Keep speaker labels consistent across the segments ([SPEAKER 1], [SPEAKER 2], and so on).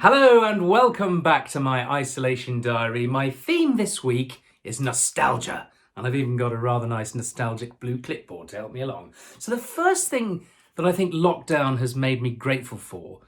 [SPEAKER 1] Hello and welcome back to my isolation diary. My theme this week is nostalgia, and I've even got a rather nice nostalgic blue clipboard to help me along. So the first thing that I think lockdown has made me grateful for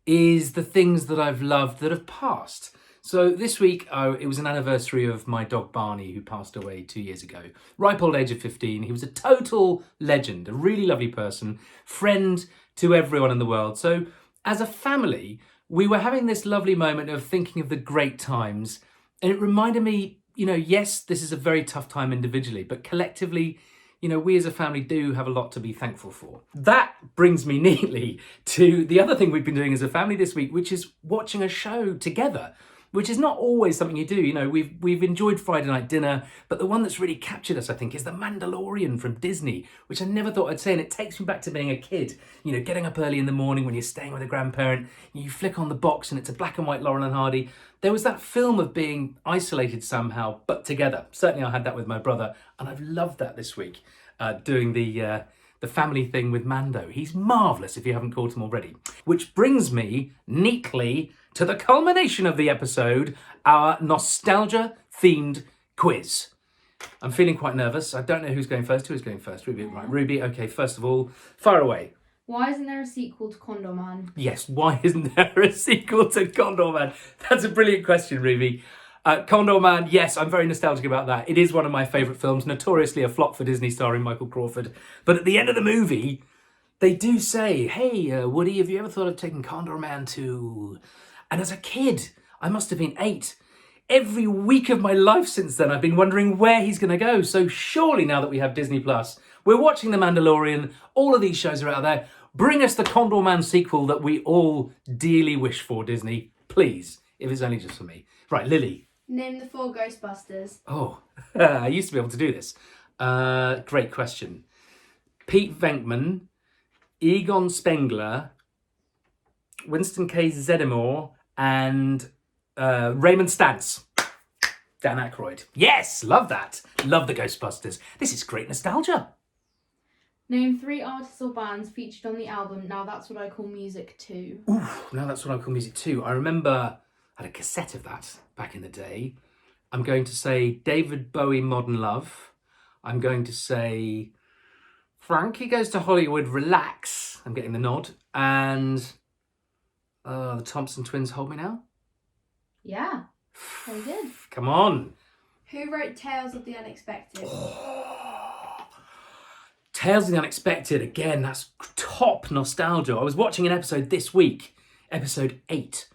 [SPEAKER 1] is the things that I've loved that have passed. So this week, it was an anniversary of my dog Barney, who passed away 2 years ago. Ripe old age of 15. He was a total legend, a really lovely person, friend to everyone in the world. So as a family, we were having this lovely moment of thinking of the great times. And it reminded me, yes, this is a very tough time individually, but collectively, we as a family do have a lot to be thankful for. That brings me neatly to the other thing we've been doing as a family this week, which is watching a show together, which is not always something you do. We've enjoyed Friday night dinner, but the one that's really captured us, I think, is The Mandalorian from Disney, which I never thought I'd say, and it takes me back to being a kid. Getting up early in the morning when you're staying with a grandparent, you flick on the box and it's a black and white Laurel and Hardy. There was that film of being isolated somehow, but together. Certainly I had that with my brother, and I've loved that this week, doing the family thing with Mando. He's marvellous if you haven't caught him already. Which brings me neatly to the culmination of the episode, our nostalgia-themed quiz. I'm feeling quite nervous. I don't know who's going first. Who's going first? Ruby, right. Ruby, okay, first of all, fire away.
[SPEAKER 2] Why isn't there a sequel to Condorman?
[SPEAKER 1] Yes, why isn't there a sequel to Condorman? That's a brilliant question, Ruby. Condorman, yes, I'm very nostalgic about that. It is one of my favourite films, notoriously a flop for Disney starring Michael Crawford. But at the end of the movie, they do say, hey, Woody, have you ever thought of taking Condorman to... And as a kid, I must have been 8. Every week of my life since then, I've been wondering where he's going to go. So surely now that we have Disney Plus, we're watching The Mandalorian, all of these shows are out there. Bring us the Condorman sequel that we all dearly wish for, Disney. Please, if it's only just for me. Right, Lily.
[SPEAKER 2] Name the 4 Ghostbusters.
[SPEAKER 1] Oh, I used to be able to do this. Great question. Pete Venkman, Egon Spengler, Winston K. Zeddemore, and Raymond Stantz. Dan Aykroyd. Yes, love that. Love the Ghostbusters. This is great nostalgia.
[SPEAKER 2] Name 3 artists or bands featured on the album Now That's What I Call Music 2.
[SPEAKER 1] Ooh, Now That's What I Call Music 2. I remember I had a cassette of that back in the day. I'm going to say David Bowie, Modern Love. I'm going to say Frankie Goes to Hollywood, Relax. I'm getting the nod. And the Thompson Twins, Hold Me Now.
[SPEAKER 2] Yeah, very good.
[SPEAKER 1] Come on.
[SPEAKER 2] Who wrote Tales of the Unexpected?
[SPEAKER 1] Tales of the Unexpected, again, that's top nostalgia. I was watching an episode this week, episode 8,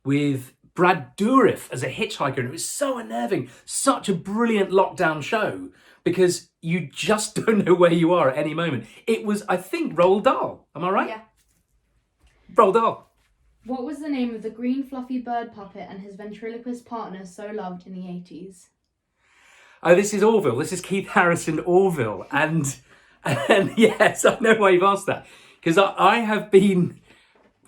[SPEAKER 1] with Brad Dourif as a hitchhiker, and it was so unnerving. Such a brilliant lockdown show, because you just don't know where you are at any moment. It was, I think, Roald Dahl. Am I right?
[SPEAKER 2] Yeah.
[SPEAKER 1] Roald Dahl.
[SPEAKER 2] What was the name of the green fluffy bird puppet and his ventriloquist partner so loved in the 80s?
[SPEAKER 1] Oh, this is Orville. This is Keith Harrison Orville. And yes, I know why you've asked that. Because I have been...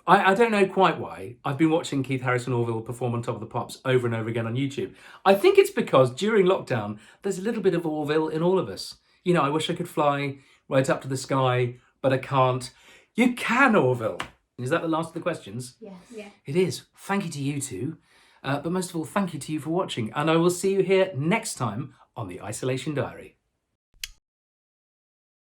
[SPEAKER 1] I don't know quite why. I've been watching Keith Harrison Orville perform on Top of the Pops over and over again on YouTube. I think it's because during lockdown, there's a little bit of Orville in all of us. I wish I could fly right up to the sky, but I can't. You can, Orville. Is that the last of the questions?
[SPEAKER 2] Yes. Yeah.
[SPEAKER 1] It is. Thank you to you two. But most of all, thank you to you for watching. And I will see you here next time on the Isolation Diary.